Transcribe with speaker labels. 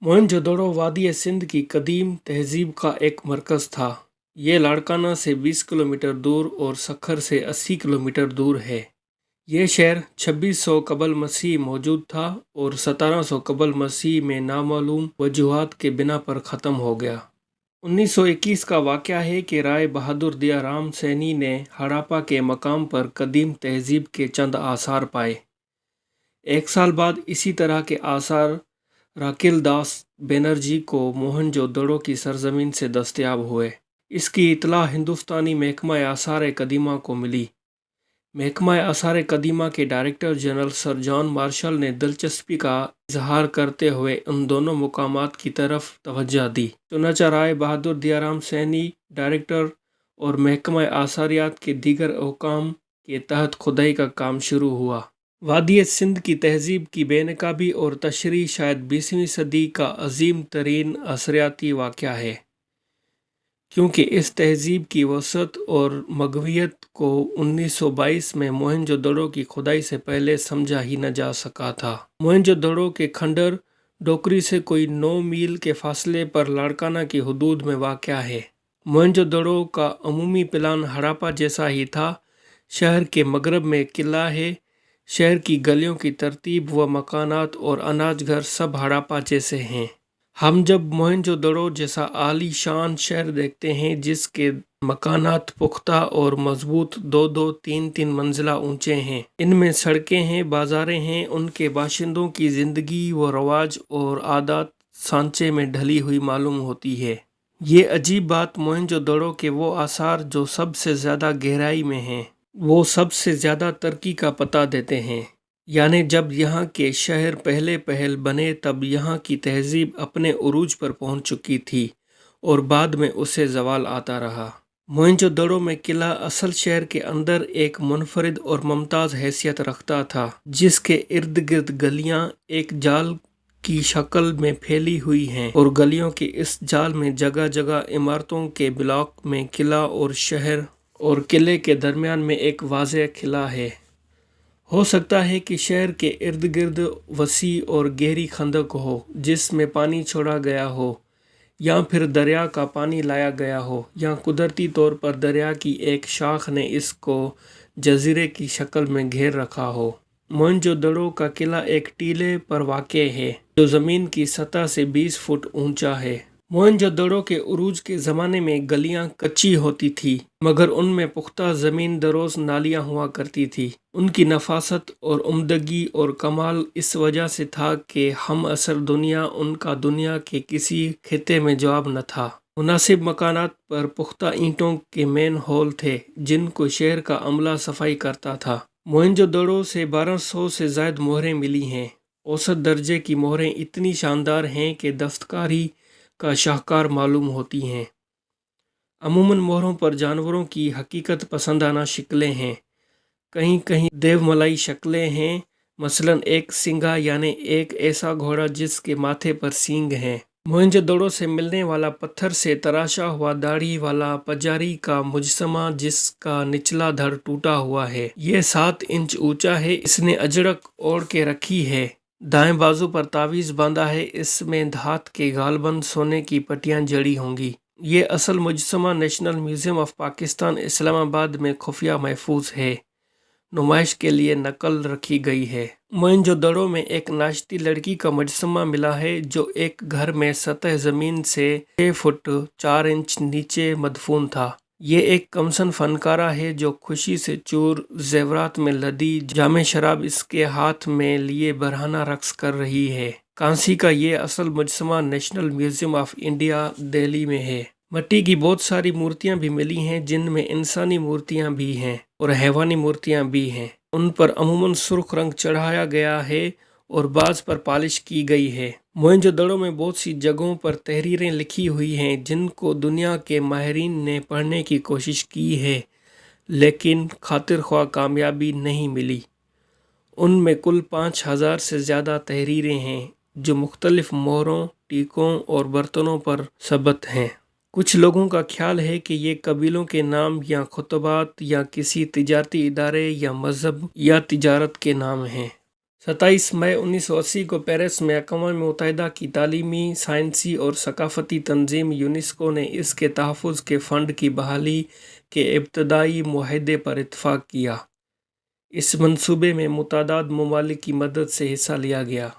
Speaker 1: मोहनजोदड़ो वादी सिंध की कदीम तहजीब का एक मरकज़ था। ये लाड़काना से 20 किलोमीटर दूर और सक्खर से 80 किलोमीटर दूर है। ये शहर 2600 कबल मसीह मौजूद था और 1700 कबल मसीह में नामालूम वजूहात के बिना पर ख़त्म हो गया। 1921 का वाक़या है कि राय बहादुर दयाराम सैनी ने हड़प्पा के मकाम पर कदीम तहजीब के चंद आसार पाए। एक साल बाद इसी तरह के आसार राकिल दास बनर्जी को मोहनजोदड़ो की सरजमीन से दस्तयाब हुए। इसकी इतला हिंदुस्तानी महकमा आसार कदीमा को मिली। महकमा आसार कदीमा के director general sir John Marshall ने दिलचस्पी का इजहार करते हुए उन दोनों मुकामात की तरफ तवज्जो दी। चुनांचे राय बहादुर दयाराम सैनी डायरेक्टर और महकमा आसारियात के दीगर अहकाम के तहत खुदाई का काम शुरू हुआ। वादी सिंध की तहजीब की बेनकाबी और तशरीह शायद 20वीं सदी का अजीम तरीन असरियाती वाक़या है, क्योंकि इस तहजीब की वसअत और मगवियत को 1922 में मोहनजोदड़ो की खुदाई से पहले समझा ही न जा सका था। मोहनजोदड़ो के खंडर डोकरी से कोई 9 मील के फासले पर लाड़काना की हदूद में वाक़या है। मोहनजोदड़ो का अमूमी प्लान हड़प्पा जैसा ही था। शहर के मगरब में किला है। शहर की गलियों की तरतीब व मकानात और अनाज घर सब हड़प्पा जैसे हैं। हम जब मोहनजोदड़ो जैसा आलीशान शहर देखते हैं जिसके मकानात पुख्ता और मजबूत 2-2, 3-3 मंजिला ऊंचे हैं, इनमें सड़कें हैं, बाजारें हैं, उनके बाशिंदों की ज़िंदगी व रवाज और आदत सांचे में ढली हुई मालूम होती है। ये अजीब बात मोहनजोदड़ो के वो आसार जो सबसे ज़्यादा गहराई में हैं, वो सबसे ज़्यादा तरक्की का पता देते हैं। यानी जब यहाँ के शहर पहले पहल बने तब यहाँ की तहजीब अपने उरूज पर पहुँच चुकी थी और बाद में उसे जवाल आता रहा। मोहनजोदड़ो में किला असल शहर के अंदर एक मुनफरिद और मुमताज़ हैसियत रखता था, जिसके इर्द गिर्द गलियाँ एक जाल की शक्ल में फैली हुई हैं और गलियों के इस जाल में जगह जगह इमारतों के ब्लॉक में किला और शहर और किले के दरमियान में एक वाज़ेह खिला है। हो सकता है कि शहर के इर्द गिर्द वसी और गहरी खंदक हो जिसमें पानी छोड़ा गया हो, या फिर दरिया का पानी लाया गया हो, या कुदरती तौर पर दरिया की एक शाख ने इसको जजीरे की शक्ल में घेर रखा हो। मोहनजोदड़ो का किला एक टीले पर वाक़े है जो ज़मीन की सतह से 20 फुट ऊंचा है। मोहनजोदड़ो के उरूज के ज़माने में गलियां कच्ची होती थी, मगर उनमें पुख्ता ज़मीन दरोज नालियां हुआ करती थी। उनकी नफासत और उम्दगी और कमाल इस वजह से था कि हम असर दुनिया उनका दुनिया के किसी खिते में जवाब न था। मुनासिब मकानात पर पुख्ता ईंटों के मेन होल थे जिनको शहर का अमला सफाई करता था। मोहनजोदड़ो से 1200 से ज़ायद मोहरें मिली हैं। औसत दर्जे की मोहरें इतनी शानदार हैं कि दस्तकारी का शाहकार मालूम होती हैं। अमूमन मोहरों पर जानवरों की हकीकत पसंदाना शक्लें हैं। कहीं कहीं देवमलाई शक्लें हैं, मसलन एक सिंघा यानी एक ऐसा घोड़ा जिसके माथे पर सींग हैं। मोहनजोदड़ो से मिलने वाला पत्थर से तराशा हुआ दाढ़ी वाला पजारी का मुजस्समा जिसका निचला धड़ टूटा हुआ है, ये 7 इंच ऊंचा है। इसने अजरक ओढ़ के रखी है, दाएं बाजू पर तावीज़ बांधा है, इसमें धात के गालबंद सोने की पट्टियां जड़ी होंगी। ये असल मुजस्समा national museum of Pakistan Islamabad में खुफिया महफूज है। नुमाइश के लिए नकल रखी गई है। मोहनजोदड़ो में एक नाश्ती लड़की का मुजस्समा मिला है जो एक घर में सतह ज़मीन से 6 फुट 4 इंच नीचे मदफून था। ये एक कमसन फनकारा है जो खुशी से चूर जेवरात में लदी जामे शराब इसके हाथ में लिए बरहाना रक्स कर रही है। कांसी का ये असल मुजस्समा national museum of India Delhi में है। मिट्टी की बहुत सारी मूर्तियां भी मिली हैं जिनमें इंसानी मूर्तियां भी हैं और हैवानी मूर्तियां भी हैं। उन पर अमूमन सुर्ख रंग चढ़ाया गया है और बाज पर पॉलिश की गई है। मोहनजोदड़ो में बहुत सी जगहों पर तहरीरें लिखी हुई हैं जिनको दुनिया के माहिरीन ने पढ़ने की कोशिश की है, लेकिन खातिर ख्वाह कामयाबी नहीं मिली। उनमें कुल 5000 से ज़्यादा तहरीरें हैं जो मुख्तलिफ मोहरों, टीकों और बर्तनों पर सबत हैं। कुछ लोगों का ख्याल है कि ये कबीलों के नाम या खुतबात या किसी तिजारती इदारे या मज़हब या तिजारत के नाम हैं। 27 मई 1980 کو پیرس میں اقوام متحدہ کی تعلیمی، سائنسی اور ثقافتی تنظیم یونیسکو نے اس کے تحفظ کے فنڈ کی بحالی کے ابتدائی معاہدے پر اتفاق کیا۔ اس منصوبے میں متعدد ممالک کی مدد سے حصہ لیا گیا۔